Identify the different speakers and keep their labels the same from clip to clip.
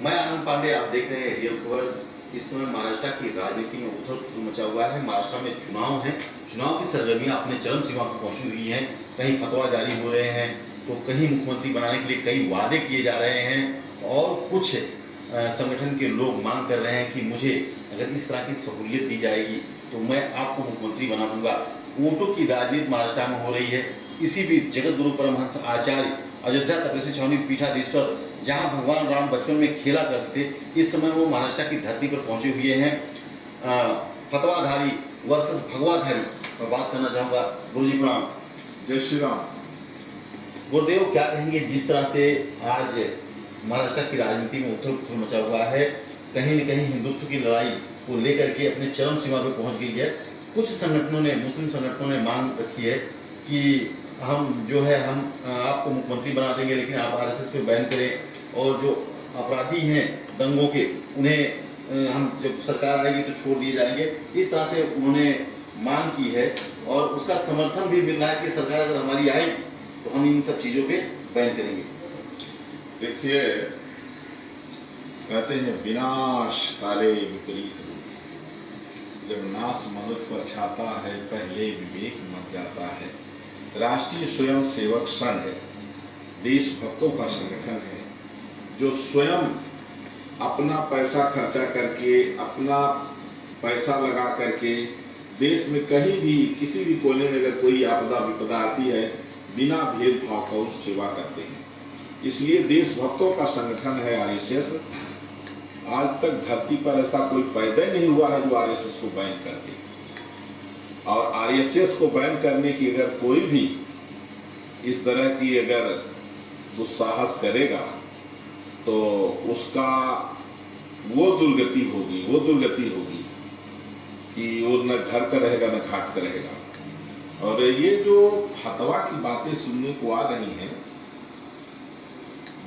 Speaker 1: मैं आनंद पांडे, आप देख रहे हैं रियल खबर। इस समय महाराष्ट्र की राजनीति में उथल-पुथल मचा हुआ है। महाराष्ट्र में चुनाव हैं, चुनाव की सरगर्मियां अपने चरम सीमा पर पहुंची हुई हैं। कहीं फतवा जारी हो रहे हैं तो कहीं मुख्यमंत्री बनाने के लिए कई वादे किए जा रहे हैं और कुछ संगठन के लोग मांग कर रहे हैं कि मुझे अगर इस तरह की सहूलियत दी जाएगी तो मैं आपको मुख्यमंत्री बना दूंगा। वोटों की राजनीति महाराष्ट्र में हो रही है। इसी बीच जगत गुरु परमहंस आचार्य अयोध्या तपेश्वर छावनी पीठाधीश्वर, जहां भगवान राम बचपन में खेला करते थे, इस समय वो महाराष्ट्र की धरती पर पहुंचे हुए हैं। फतवाधारी वर्सेस भगवाधारी मैं बात करना चाहूँगा। गुरु जी प्रणाम।
Speaker 2: जय श्री राम।
Speaker 1: गुरुदेव, क्या कहेंगे जिस तरह से आज महाराष्ट्र की राजनीति में उथल पुथल मचा हुआ है, कहीं न कहीं हिंदुत्व की लड़ाई को लेकर के अपने चरम सीमा पर पहुंच गई है। कुछ संगठनों ने, मुस्लिम संगठनों ने मांग रखी है कि हम जो है हम आपको मुख्यमंत्री बना देंगे, लेकिन आप आरएसएस पे बैन करें और जो अपराधी हैं दंगों के, उन्हें हम जब सरकार आएगी तो छोड़ दिए जाएंगे। इस तरह से उन्होंने मांग की है और उसका समर्थन भी मिल रहा है कि सरकार अगर हमारी आई तो हम इन सब चीज़ों पे बैन करेंगे।
Speaker 2: देखिए, कहते हैं विनाश काले विपरीत रूप। जब नाश मनुष्य पर छाता है पहले विवेक मर जाता है। राष्ट्रीय स्वयं सेवक संघ देशभक्तों का संगठन है जो स्वयं अपना पैसा खर्चा करके, अपना पैसा लगा करके देश में कहीं भी किसी भी कोने में अगर कोई आपदा विपदा आती है बिना भेदभाव का सेवा करते हैं। इसलिए देशभक्तों का संगठन है आरएसएस। आज तक धरती पर ऐसा कोई पैदा नहीं हुआ है जो आरएसएस को बैन कर दे। और आरएसएस को बैन करने की अगर कोई भी इस तरह की अगर दुस्साहस करेगा तो उसका वो दुर्गति होगी कि वो न घर का रहेगा न घाट का रहेगा। और ये जो फतवा की बातें सुनने को आ रही हैं,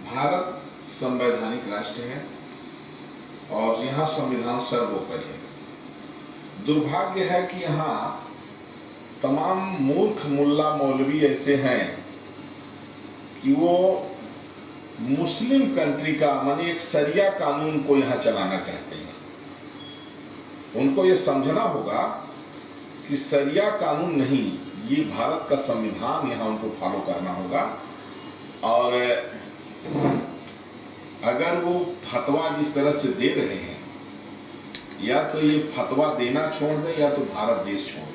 Speaker 2: भारत संवैधानिक राष्ट्र है और यहाँ संविधान सर्वोपरि है। दुर्भाग्य है कि यहाँ तमाम मूर्ख मुल्ला मौलवी ऐसे हैं कि वो मुस्लिम कंट्री का माने एक शरिया कानून को यहाँ चलाना चाहते हैं। उनको ये समझना होगा कि शरिया कानून नहीं, ये भारत का संविधान, यहाँ उनको फॉलो करना होगा। और अगर वो फतवा जिस तरह से दे रहे हैं, या तो ये फतवा देना छोड़ दें या तो भारत देश छोड़ दें,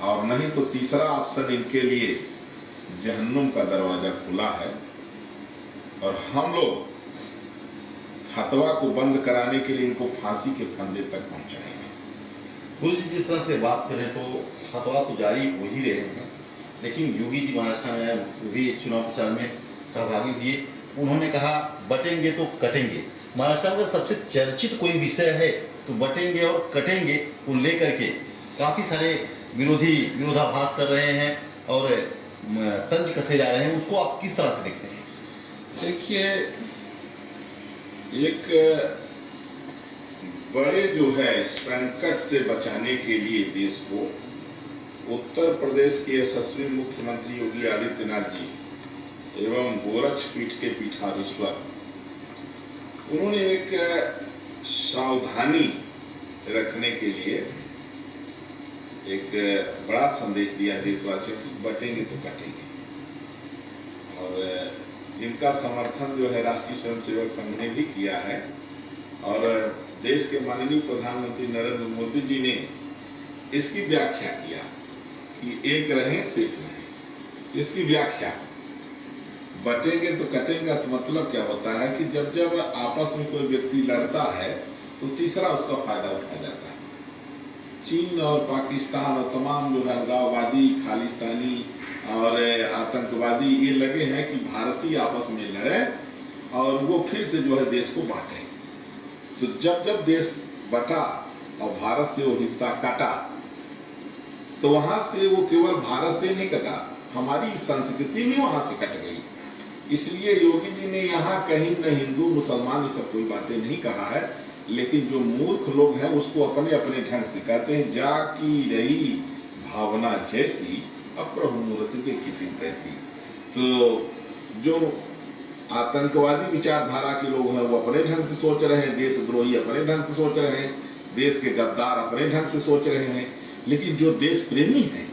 Speaker 2: और नहीं तो तीसरा ऑप्शन इनके लिए जहन्नुम का दरवाजा खुला है। और हम लोग फतवा को बंद कराने के लिए इनको फांसी के फंदे तक पहुंचाएंगे।
Speaker 1: गुरु जी, जिस तरह से बात करें तो फतवा तो जारी हो ही रहे हैं, लेकिन योगी जी महाराष्ट्र में भी चुनाव प्रचार में सहभागी हुए। उन्होंने कहा बटेंगे तो कटेंगे। महाराष्ट्र में सबसे चर्चित कोई विषय है तो बटेंगे और कटेंगे को लेकर के काफ़ी सारे विरोधाभास कर रहे हैं और तंज कसे जा रहे हैं। उसको आप किस तरह से देखते हैं?
Speaker 2: देखिए, एक बड़े जो है संकट से बचाने के लिए देश को उत्तर प्रदेश के यशस्वी मुख्यमंत्री योगी आदित्यनाथ जी एवं गोरक्ष पीठ के पीठाधीश्वर, उन्होंने एक सावधानी रखने के लिए एक बड़ा संदेश दिया देशवासियों की, बटेंगे तो कटेंगे। और जिनका समर्थन जो है राष्ट्रीय स्वयंसेवक संघ ने भी किया है और देश के माननीय प्रधानमंत्री नरेंद्र मोदी जी ने इसकी व्याख्या किया कि एक रहें सिर्फ रहें। इसकी व्याख्या बटेंगे तो कटेंगे तो मतलब क्या होता है कि जब जब आपस में कोई व्यक्ति लड़ता है तो तीसरा उसका फायदा उठाया जाता है। चीन और पाकिस्तान और तमाम जो है अलगाववादी, खालिस्तानी और आतंकवादी ये लगे हैं कि भारतीय आपस में लड़े और वो फिर से जो है देश को बांटे। तो जब जब देश बटा और भारत से वो हिस्सा कटा तो वहां से वो केवल भारत से नहीं कटा, हमारी संस्कृति भी वहां से कट गई। इसलिए योगी जी ने यहाँ कहीं न हिंदू मुसलमान ये सब कोई बातें नहीं कहा है, लेकिन जो मूर्ख लोग हैं उसको अपने अपने ढंग से कहते हैं, जाकी रही भावना जैसी अब प्रभु मूर्ति देखी थी तैसी। तो जो आतंकवादी विचारधारा के लोग हैं वो अपने ढंग से सोच रहे हैं, देशद्रोही अपने ढंग से सोच रहे हैं, देश के गद्दार अपने ढंग से सोच रहे हैं, लेकिन जो देश प्रेमी हैं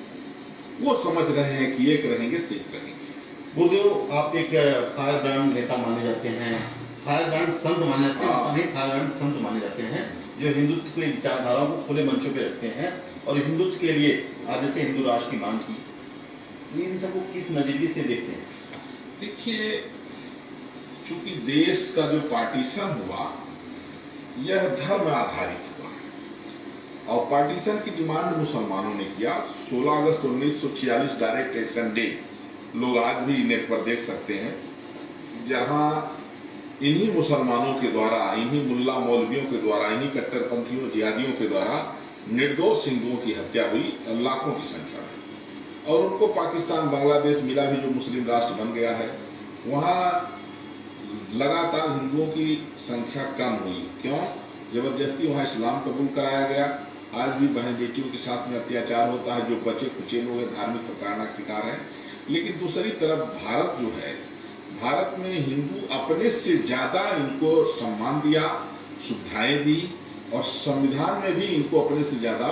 Speaker 2: वो समझ रहे हैं कि एक रहेंगे सिर्फ रहेंगे।
Speaker 1: गुरुदेव, आप एक फायर ब्रांड नेता माने जाते हैं, फायर ब्रांड संत माने जाते हैं, नहीं फायर ब्रांड संत माने जाते हैं, जो हिंदुत्व की विचारधाराओं को खुले मंचों पे रखते हैं और हिंदुत्व के लिए आप जैसे हिंदू राष्ट्र की मांग की, इन सबको किस नजरिए से देखते हैं?
Speaker 2: देखिए, चूंकि देश का जो पार्टीशन हुआ यह धर्म आधारित हुआ और पार्टीशन की डिमांड मुसलमानों ने किया। 16 अगस्त 1946 डायरेक्ट एक्शन डे लोग आज भी नेट पर देख सकते हैं, जहां इन्हीं मुसलमानों के द्वारा, इन्हीं मुल्ला मौलवियों के द्वारा, इन्हीं कट्टरपंथियों जिहादियों के द्वारा निर्दोष हिंदुओं की हत्या हुई लाखों की संख्या में। और उनको पाकिस्तान बांग्लादेश मिला भी जो मुस्लिम राष्ट्र बन गया है, वहाँ लगातार हिंदुओं की संख्या कम हुई। क्यों? जबरदस्ती वहाँ इस्लाम कबूल कराया गया। आज भी बहन बेटियों के साथ में अत्याचार होता है, जो बच्चे कुचे लोग हैं धार्मिक प्रताड़ना का शिकार हैं। लेकिन दूसरी तरफ भारत जो है, भारत में हिंदू अपने से ज़्यादा इनको सम्मान दिया, सुविधाएं दी और संविधान में भी इनको अपने से ज़्यादा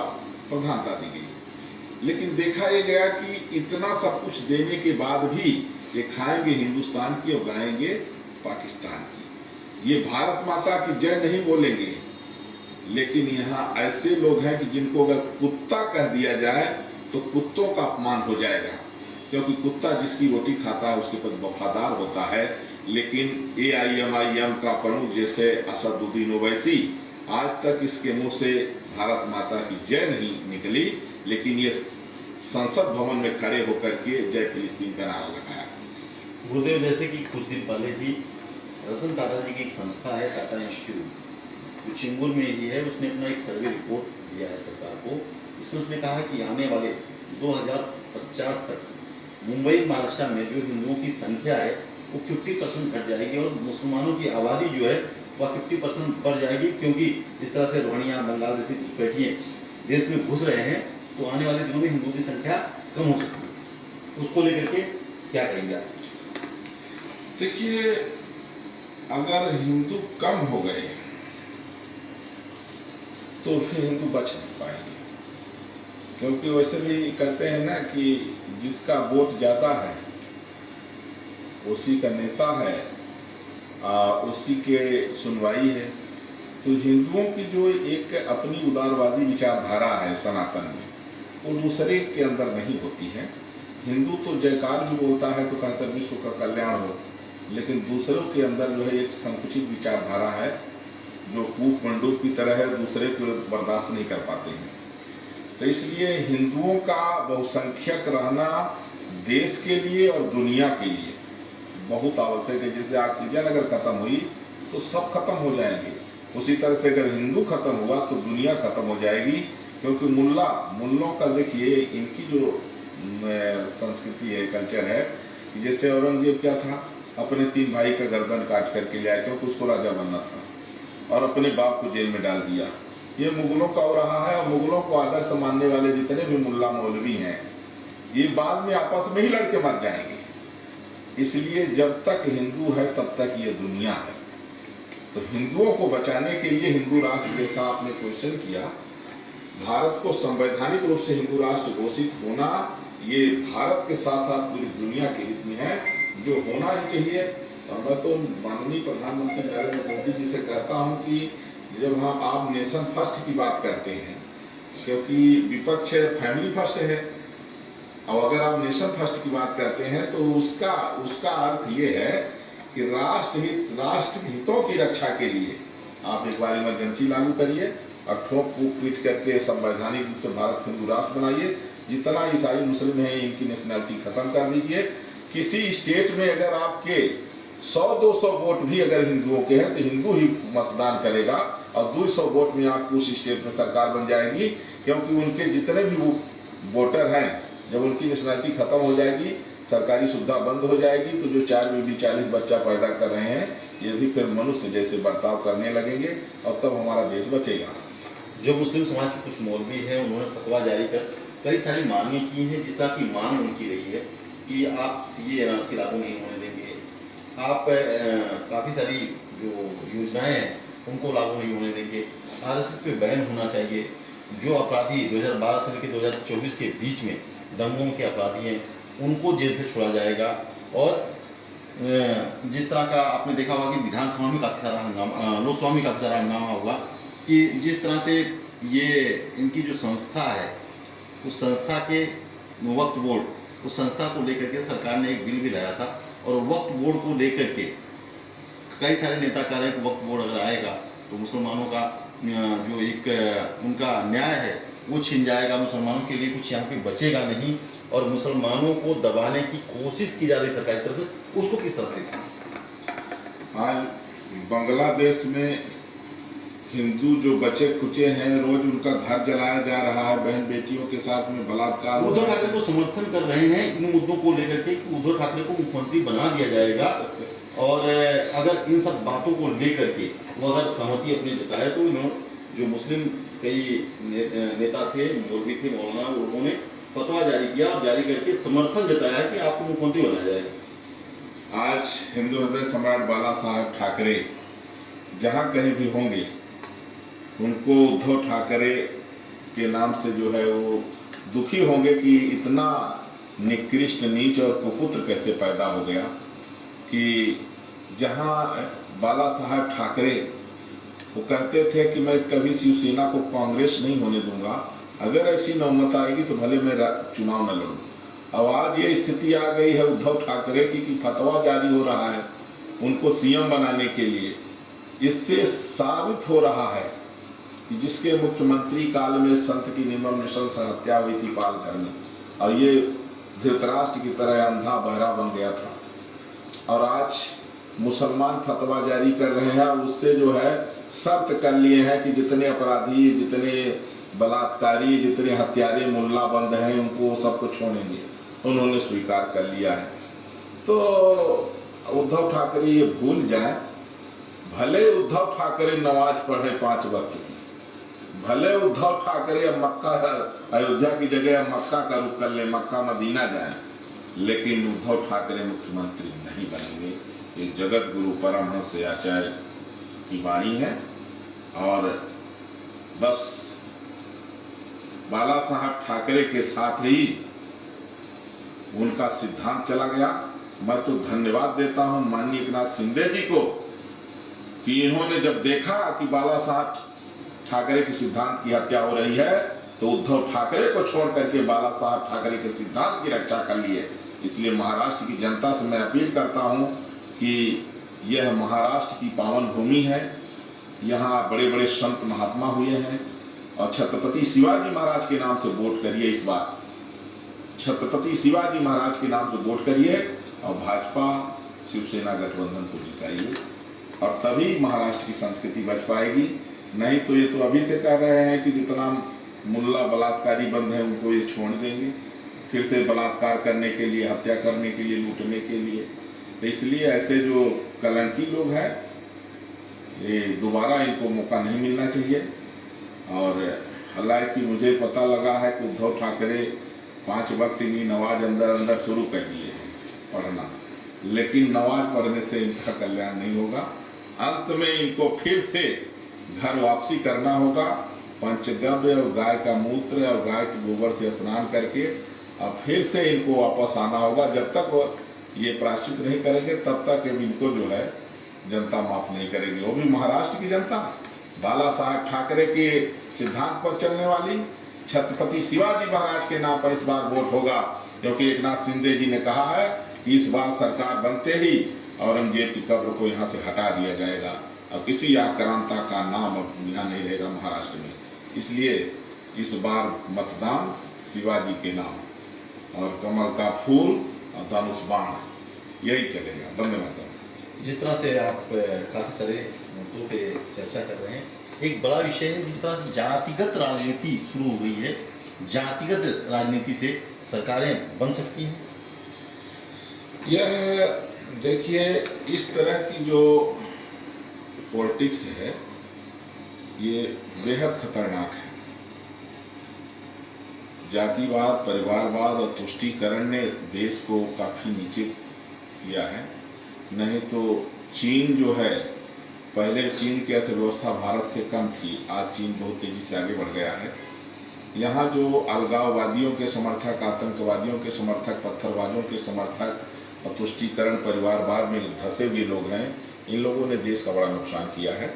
Speaker 2: प्रधानता दी गई। लेकिन देखा यह गया कि इतना सब कुछ देने के बाद भी ये खाएंगे हिंदुस्तान की और गाएंगे पाकिस्तान की। ये भारत माता की जय नहीं बोलेंगे, लेकिन यहाँ ऐसे लोग हैं कि जिनको अगर कुत्ता कह दिया जाए तो कुत्तों का अपमान हो जाएगा, क्योंकि कुत्ता जिसकी रोटी खाता है उसके प्रति वफादार होता है। लेकिन AIMIM का प्रमुख जैसे असदुद्दीन ओवैसी, आज तक इसके मुंह से भारत माता की जय नहीं निकली, लेकिन ये संसद भवन में खड़े होकर के जय फिलिस्तीन का नारा लगाया।
Speaker 1: गुरुदेव, जैसे कि कुछ दिन पहले ही रतन टाटा जी की एक संस्था है टाटा इंस्टीट्यूट, जो चिंगुर में ही है, उसने अपना एक सर्वे रिपोर्ट दिया है सरकार को। इसमें उसने कहा कि आने वाले 2050 तक मुंबई महाराष्ट्र में जो हिंदुओं की संख्या है वो 50% घट जाएगी और मुसलमानों की आबादी जो है वह 50% बढ़ जाएगी, क्योंकि जिस तरह से रोहिंग्या बंगाल जैसी घुसपैठिए देश में घुस रहे हैं, तो आने वाले दिनों में हिंदुओं की संख्या कम हो सकती है। उसको लेकर के क्या कहेंगे आप?
Speaker 2: देखिए, अगर हिंदू कम हो गए तो फिर हिंदू बच नहीं पाएंगे, क्योंकि वैसे भी कहते हैं ना कि जिसका वोट ज़्यादा है उसी का नेता है, उसी के सुनवाई है। तो हिंदुओं की जो एक अपनी उदारवादी विचारधारा है सनातन में, वो दूसरे के अंदर नहीं होती है। हिंदू तो जयकार भी बोलता है तो कहता है विश्व का कल्याण हो, लेकिन दूसरों के अंदर जो है एक संकुचित विचारधारा है, जो कूप मंडूक की तरह है, दूसरे को बर्दाश्त नहीं कर पाते हैं। तो इसलिए हिंदुओं का बहुसंख्यक रहना देश के लिए और दुनिया के लिए बहुत आवश्यक है। जैसे ऑक्सीजन अगर खत्म हुई तो सब खत्म हो जाएंगे, उसी तरह से अगर हिंदू खत्म हुआ तो दुनिया खत्म हो जाएगी। क्योंकि मुल्लों का देखिए, इनकी जो संस्कृति है, कल्चर है, जैसे औरंगजेब क्या था, अपने 3 भाई का गर्दन काट करके ले आया क्योंकि उसको राजा बनना था, और अपने बाप को जेल में डाल दिया। ये मुगलों का हो रहा है, और मुगलों को आदर्श मानने वाले जितने भी मुल्ला मौलवी हैं, ये बाद में आपस में ही लड़के मर जाएंगे। इसलिए जब तक हिंदू है तब तक ये दुनिया है। तो हिंदुओं को बचाने के लिए हिंदू राष्ट्र जैसा आपने क्वेश्चन किया, भारत को संवैधानिक रूप से हिंदू राष्ट्र घोषित होना, ये भारत के साथ साथ पूरी दुनिया के हित में है, जो होना ही चाहिए। और मैं तो माननीय प्रधानमंत्री नरेंद्र मोदी जी से कहता हूं कि जब आप नेशन फर्स्ट की बात करते हैं, क्योंकि विपक्ष फैमिली फर्स्ट है, और अगर आप नेशन फर्स्ट की बात करते हैं तो उसका अर्थ ये है कि राष्ट्र हितों की रक्षा के लिए आप एक बार इमरजेंसी लागू करिए और ठोक फूक पीट करके संवैधानिक रूप से भारत हिंदू राष्ट्र बनाइए। जितना ईसाई मुस्लिम है इनकी नेशनलिटी खत्म कर दीजिए। किसी स्टेट में अगर आपके 100-200 वोट भी अगर हिंदुओं के हैं तो हिंदू ही मतदान करेगा, और 200 वोट में आपको उस स्टेट में सरकार बन जाएगी। क्योंकि उनके जितने भी वोटर हैं, जब उनकी नेशनलिटी खत्म हो जाएगी, सरकारी सुविधा बंद हो जाएगी, तो जो 4 बेबी 40 बच्चा पैदा कर रहे हैं, ये भी फिर मनुष्य जैसे बर्ताव करने लगेंगे, और तब हमारा देश बचेगा।
Speaker 1: जो मुस्लिम समाज के कुछ मौलवी हैं, उन्होंने फतवा जारी कर कई सारी मांगें की हैं, जिस तरह की मांग उनकी रही है कि आप CA NRC लागू नहीं होने देंगे, आप काफ़ी सारी जो योजनाएं हैं उनको लागू नहीं होने देंगे। आरएसएस पे बैन होना चाहिए। जो अपराधी 2012 से लेकर 2024 के बीच में दंगों के अपराधी हैं उनको जेल से छोड़ा जाएगा। और जिस तरह का आपने देखा होगा कि विधानसभा में काफ़ी सारा हंगामा, लोकसभा में काफ़ी सारा हंगामा हुआ कि जिस तरह से ये इनकी जो संस्था है उस संस्था के वक्फ बोर्ड, उस संस्था को लेकर के सरकार ने एक बिल भी लाया था। और वक्फ बोर्ड को लेकर के कई सारे नेता कह रहे हैं कि वक्फ बोर्ड अगर आएगा तो मुसलमानों का जो एक उनका न्याय है वो छिन जाएगा, मुसलमानों के लिए कुछ यहाँ पे बचेगा नहीं और मुसलमानों को दबाने की कोशिश की जा रही सरकार की तरफ से। उसको किस तरह देखा?
Speaker 2: आज बांग्लादेश में हिंदू जो बचे खुचे हैं, रोज उनका घर जलाया जा रहा है, बहन बेटियों के साथ में बलात्कार हो
Speaker 1: उद्धव
Speaker 2: रहा है।
Speaker 1: ठाकरे को समर्थन कर रहे हैं इन मुद्दों को लेकर के कि उद्धव ठाकरे को मुख्यमंत्री बना दिया जाएगा। और अगर इन सब बातों को लेकर के वो अगर सहमति अपनी जताए तो इन्होंने जो मुस्लिम कई नेता थे, मौलवी थे, मौलाना, उन्होंने फतवा जारी किया और जारी करके समर्थन जताया कि आपको मुख्यमंत्री बनाया जाएगा।
Speaker 2: आज हिंदू हृदय सम्राट बाला साहब ठाकरे जहाँ कहीं भी होंगे उनको उद्धव ठाकरे के नाम से जो है वो दुखी होंगे कि इतना निकृष्ट, नीच और कुपुत्र कैसे पैदा हो गया कि जहाँ बाला साहब ठाकरे वो कहते थे कि मैं कभी शिवसेना को कांग्रेस नहीं होने दूंगा, अगर ऐसी नौबत आएगी तो भले मैं चुनाव न लड़ूं। अब आज ये स्थिति आ गई है उद्धव ठाकरे की कि फतवा जारी हो रहा है उनको सीएम बनाने के लिए। इससे साबित हो रहा है कि जिसके मुख्यमंत्री काल में संत की निर्मम नृशंस हत्या हुई थी पालघर में, और ये धृतराष्ट्र की तरह अंधा बहरा बन गया था, और आज मुसलमान फतवा जारी कर रहे हैं और उससे जो है शर्त कर लिए हैं कि जितने अपराधी, जितने बलात्कारी, जितने हत्यारे मुल्ला बंद हैं उनको सबको छोड़ेंगे। उन्होंने स्वीकार कर लिया है। तो उद्धव ठाकरे ये भूल जाए, भले उद्धव ठाकरे नमाज पढ़े 5 वक्त की, भले उद्धव ठाकरे अब मक्का, अयोध्या की जगह अब मक्का का रुख कर ले, मक्का मदीना जाए, लेकिन उद्धव ठाकरे मुख्यमंत्री नहीं बनेंगे। ये जगत गुरु परमहंस आचार्य की वाणी है। और बस बाला साहब ठाकरे के साथ ही उनका सिद्धांत चला गया। मैं तो धन्यवाद देता हूं माननीय एकनाथ शिंदे जी को कि इन्होंने जब देखा कि बाला साहब ठाकरे के सिद्धांत की हत्या हो रही है तो उद्धव ठाकरे को छोड़ करके बाला साहब ठाकरे के सिद्धांत की रक्षा कर लिए। इसलिए महाराष्ट्र की जनता से मैं अपील करता हूं कि यह महाराष्ट्र की पावन भूमि है, यहाँ बड़े बड़े संत महात्मा हुए हैं, और छत्रपति शिवाजी महाराज के नाम से वोट करिए। इस बार छत्रपति शिवाजी महाराज के नाम से वोट करिए और भाजपा शिवसेना गठबंधन को जिताइए, और तभी महाराष्ट्र की संस्कृति बच पाएगी। नहीं तो ये तो अभी से कह रहे हैं कि जितना मुल्ला बलात्कारी बंद है उनको ये छोड़ देंगे, फिर से बलात्कार करने के लिए, हत्या करने के लिए, लूटने के लिए। तो इसलिए ऐसे जो कलंकी लोग हैं ये दोबारा इनको मौका नहीं मिलना चाहिए। और हालांकि मुझे पता लगा है कि उद्धव ठाकरे 5 वक्त की नमाज अंदर अंदर शुरू कर दिए हैं पढ़ना, लेकिन नमाज पढ़ने से इनका कल्याण नहीं होगा। अंत में इनको फिर से घर वापसी करना होगा, पंचगव्य और गाय का मूत्र और गाय के गोबर से स्नान करके और फिर से इनको वापस आना होगा। जब तक ये प्रायश्चित नहीं करेंगे तब तक इनको जो है जनता माफ नहीं करेगी, वो भी महाराष्ट्र की जनता। बाला साहब ठाकरे के सिद्धांत पर चलने वाली, छत्रपति शिवाजी महाराज के नाम पर इस बार वोट होगा, क्योंकि एकनाथ शिंदे जी ने कहा है कि इस बार सरकार बनते ही औरंगजेब की कब्र को यहाँ से हटा दिया जाएगा और किसी आक्रांता का नाम अब यहाँ नहीं रहेगा महाराष्ट्र में। इसलिए इस बार मतदान शिवाजी के नाम और कमल का फूल और धनुष बाण यही चलेगा। वंदे मातरम।
Speaker 1: जिस तरह से आप काफ़ी सारे मुद्दों पे चर्चा कर रहे हैं, एक बड़ा विषय है जिस तरह से जातिगत राजनीति शुरू हो गई है, जातिगत राजनीति से सरकारें बन सकती हैं।
Speaker 2: यह देखिए, इस तरह की जो पॉलिटिक्स है ये बेहद खतरनाक है। जातिवाद, परिवारवाद और तुष्टीकरण ने देश को काफी नीचे किया है। नहीं तो चीन जो है, पहले चीन की अर्थव्यवस्था भारत से कम थी, आज चीन बहुत तेजी से आगे बढ़ गया है। यहाँ जो अलगाववादियों के समर्थक, आतंकवादियों के समर्थक, पत्थरबाजों के समर्थक और तुष्टीकरण परिवारवाद में धंसे हुए लोग हैं, इन लोगों ने देश का बड़ा नुकसान किया है।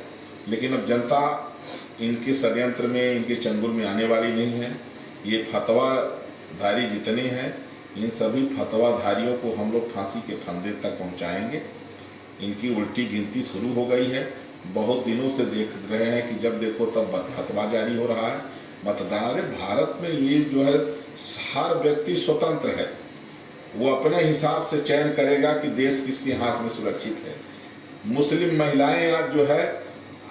Speaker 2: लेकिन अब जनता इनके षड्यंत्र में, इनके चंगुल में आने वाली नहीं है। ये फतवाधारी जितने हैं, इन सभी फतवाधारियों को हम लोग फांसी के फंदे तक पहुंचाएंगे। इनकी उल्टी गिनती शुरू हो गई है। बहुत दिनों से देख रहे हैं कि जब देखो तब फतवा जारी हो रहा है। मतदान भारत में ये जो है, हर व्यक्ति स्वतंत्र है, वो अपने हिसाब से चयन करेगा कि देश किसके हाथ में सुरक्षित है। मुस्लिम महिलाएं आज जो है,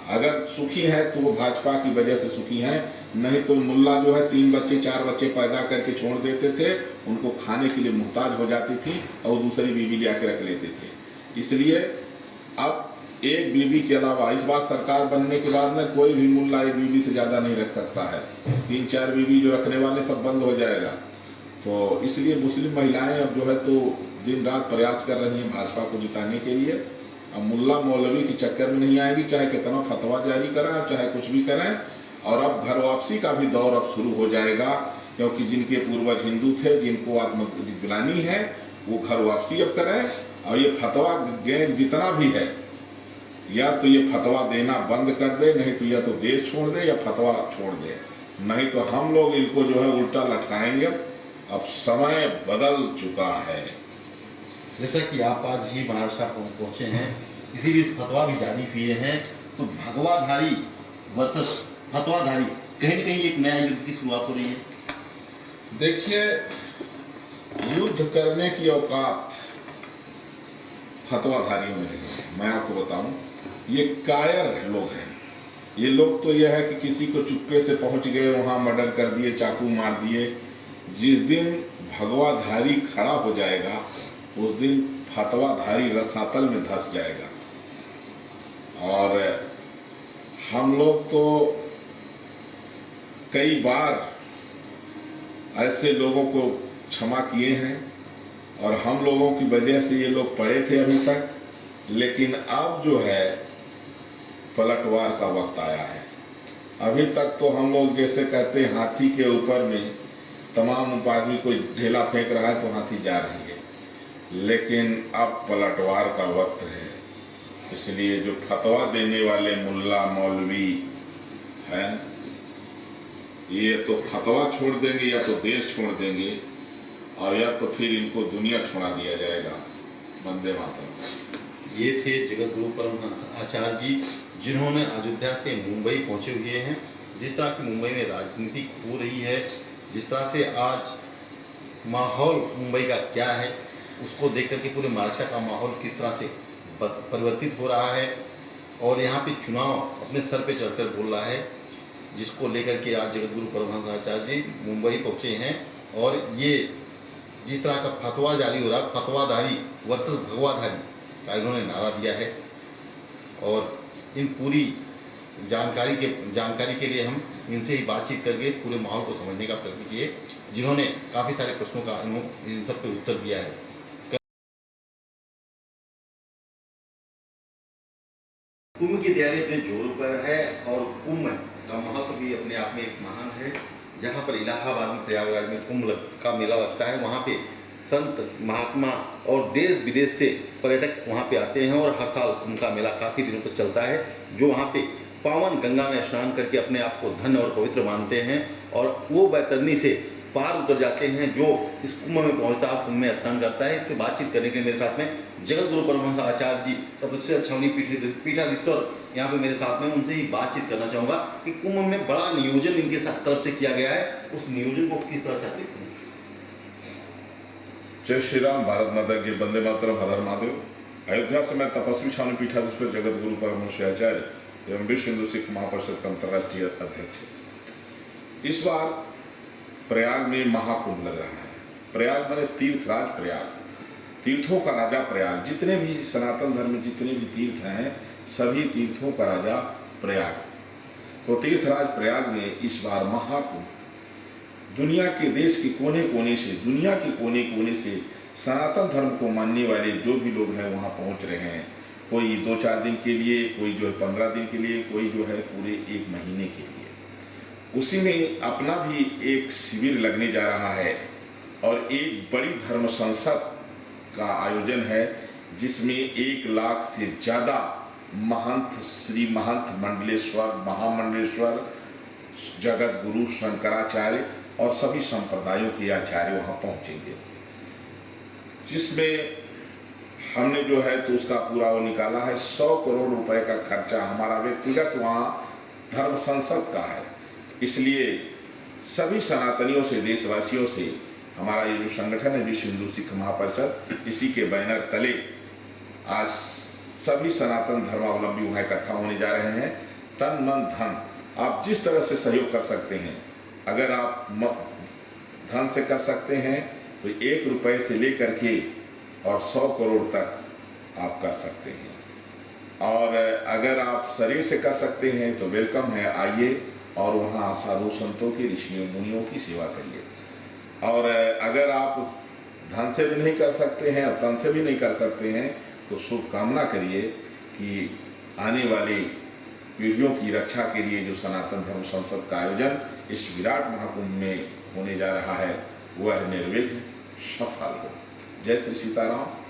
Speaker 2: अगर सुखी हैं तो वो भाजपा की वजह से सुखी हैं, नहीं तो मुल्ला जो है 3 बच्चे 4 बच्चे पैदा करके छोड़ देते थे, उनको खाने के लिए मुहताज हो जाती थी और दूसरी बीवी ले आके रख लेते थे। इसलिए अब एक बीवी के अलावा इस बार सरकार बनने के बाद में कोई भी मुल्ला एक बीवी से ज़्यादा नहीं रख सकता है। 3-4 बीवी जो रखने वाले सब बंद हो जाएगा। तो इसलिए मुस्लिम महिलाएं अब जो है तो दिन रात प्रयास कर रही हैं भाजपा को जिताने के लिए। अब मुल्ला मौलवी के चक्कर में नहीं आएगी, चाहे कितना फतवा जारी कराएं, चाहे कुछ भी करें। और अब घर वापसी का भी दौर अब शुरू हो जाएगा, क्योंकि जिनके पूर्वज हिंदू थे, जिनको आत्मग्लानि है, वो घर वापसी अब करें। और ये फतवा गैंग जितना भी है, या तो ये फतवा देना बंद कर दे, नहीं तो या तो देश छोड़ दे या फतवा छोड़ दे, नहीं तो हम लोग इनको जो है उल्टा लटकाएंगे। अब समय बदल चुका है।
Speaker 1: जैसा कि आप आज ही महाराष्ट्र पहुंचे हैं, किसी भी फतवा भी जारी किए हैं, तो भगवाधारी वर्सेस फतवाधारी कहीं न कहीं एक नया युद्ध की शुरुआत हो रही है।
Speaker 2: देखिए, युद्ध करने की औकात फतवाधारियों में नहीं है। मैं आपको बताऊं, ये कायर लोग हैं। ये लोग तो यह है कि किसी को चुप्पे से पहुंच गए, वहां मर्डर कर दिए, चाकू मार दिए। जिस दिन भगवाधारी खड़ा हो जाएगा, उस दिन फतवाधारी रसातल में धंस जाएगा। और हम लोग तो कई बार ऐसे लोगों को क्षमा किए हैं, और हम लोगों की वजह से ये लोग पड़े थे अभी तक। लेकिन अब जो है पलटवार का वक्त आया है। अभी तक तो हम लोग जैसे कहते हैं, हाथी के ऊपर में तमाम आदमी कोई ढेला फेंक रहा है तो हाथी जा रही है, लेकिन अब पलटवार का वक्त है। इसलिए जो फतवा देने वाले मुल्ला मौलवी हैं, ये तो फतवा छोड़ देंगे या तो देश छोड़ देंगे, और या तो फिर इनको दुनिया छोड़ा दिया जाएगा। वंदे मातरम।
Speaker 1: ये थे जगत गुरु परमहंस आचार्य जी, जिन्होंने अयोध्या से मुंबई पहुंचे हुए हैं। जिस तरह की मुंबई में राजनीति हो रही है, जिस तरह से आज माहौल मुंबई का क्या है, उसको देख करके पूरे महाराष्ट्र का माहौल किस तरह से परिवर्तित हो रहा है, और यहाँ पे चुनाव अपने सर पे चढ़कर बोल रहा है, जिसको लेकर के आज जगत गुरु परमहंस आचार्य जी मुंबई पहुँचे हैं। और ये जिस तरह का फतवा जारी हो रहा है, फतवाधारी वर्सेस भगवाधारी का इन्होंने नारा दिया है। और इन पूरी जानकारी के लिए हम इनसे ही बातचीत करके पूरे माहौल को समझने का प्रयत्न किए, जिन्होंने काफ़ी सारे प्रश्नों का इन सब पे उत्तर दिया है। कुंभ की तैयारी अपने जोरों पर है, और कुंभ का महत्व भी अपने आप में एक महान है। जहाँ पर इलाहाबाद में, प्रयागराज में कुंभ का मेला लगता है, वहाँ पे संत महात्मा और देश विदेश से पर्यटक वहाँ पे आते हैं, और हर साल कुंभ का मेला काफ़ी दिनों तक चलता है, जो वहाँ पे पावन गंगा में स्नान करके अपने आप को धन्य और पवित्र मानते हैं, और वो बैतरनी से पार उतर जाते हैं। जो इस कुंभ में पहुँचता है, कुंभ में स्नान करता है। इससे बातचीत करने के लिए मेरे साथ में जगत गुरु परमहंस आचार्य जी, तपस्या छावनी पीठाधीश्वर यहाँ पे मेरे साथ में, उनसे ही बातचीत करना चाहूँगा कि कुंभ में बड़ा नियोजन इनके तरफ से किया गया है, उस नियोजन को किस तरह से आप देखते हैं?
Speaker 2: जय श्री राम, भारत माता की, वंदे मातरम, हर हर महादेव। अयोध्या से मैं तपस्वी छावनी पीठाधीश्वर जगत गुरु परमहंस आचार्य एवं विश्व हिंदू सिख महापरिषद का अंतर्राष्ट्रीय अध्यक्ष। इस बार प्रयाग में महाकुंभ लग रहा है। प्रयाग माने तीर्थराज प्रयाग, तीर्थों का राजा प्रयाग। जितने भी सनातन धर्म में जितने भी तीर्थ हैं, सभी तीर्थों का राजा प्रयाग। तो तीर्थराज प्रयाग में इस बार महाकुंभ, दुनिया के देश के कोने कोने से, दुनिया के कोने कोने से सनातन धर्म को मानने वाले जो भी लोग हैं वहाँ पहुँच रहे हैं। कोई 2-4 दिन के लिए, कोई जो है 15 दिन के लिए, कोई जो है पूरे 1 महीने के लिए। उसी में अपना भी एक शिविर लगने जा रहा है और एक बड़ी धर्म संसद का आयोजन है, जिसमें 1 लाख से ज़्यादा महंत, श्री महंत मंडलेश्वर, महामंडलेश्वर, जगत गुरु शंकराचार्य और सभी संप्रदायों के आचार्य वहाँ पहुँचेंगे। जिसमें हमने जो है तो उसका पूरा वो निकाला है। 100 करोड़ रुपए का खर्चा हमारा व्यक्तिगत वहाँ धर्म संसद का है। इसलिए सभी सनातनियों से, देशवासियों से, हमारा ये जो संगठन है विश्व हिंदू सिख महापरिषद, इसी के बैनर तले आज सभी सनातन धर्मावलंबी वहाँ इकट्ठा होने जा रहे हैं। तन मन धन आप जिस तरह से सहयोग कर सकते हैं, अगर आप धन से कर सकते हैं तो 1 रुपये से लेकर के और 100 करोड़ तक आप कर सकते हैं। और अगर आप शरीर से कर सकते हैं तो वेलकम है, आइए और वहाँ साधु संतों की, ऋषियों मुनियों की सेवा करिए। और अगर आप धन से भी नहीं कर सकते हैं और तन से भी नहीं कर सकते हैं तो शुभकामना करिए कि आने वाली पीढ़ियों की रक्षा के लिए जो सनातन धर्म संसद का आयोजन इस विराट महाकुंभ में होने जा रहा है वह निर्विघ्न सफल हो। जय श्री सीताराम।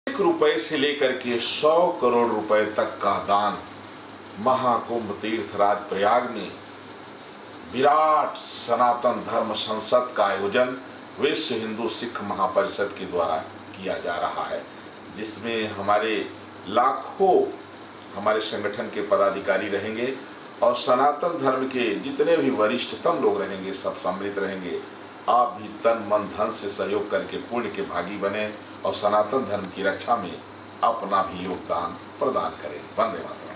Speaker 2: ₹1 से लेकर के 100 करोड़ रुपए तक का दान महाकुंभ तीर्थराज प्रयाग में विराट सनातन धर्म संसद का आयोजन विश्व हिंदू सिख महापरिषद के द्वारा किया जा रहा है, जिसमें हमारे लाखों हमारे संगठन के पदाधिकारी रहेंगे और सनातन धर्म के जितने भी वरिष्ठतम लोग रहेंगे सब सम्मिलित रहेंगे। आप भी तन मन धन से सहयोग करके पुण्य के भागी बने और सनातन धर्म की रक्षा में अपना भी योगदान प्रदान करें। वंदे मातरम।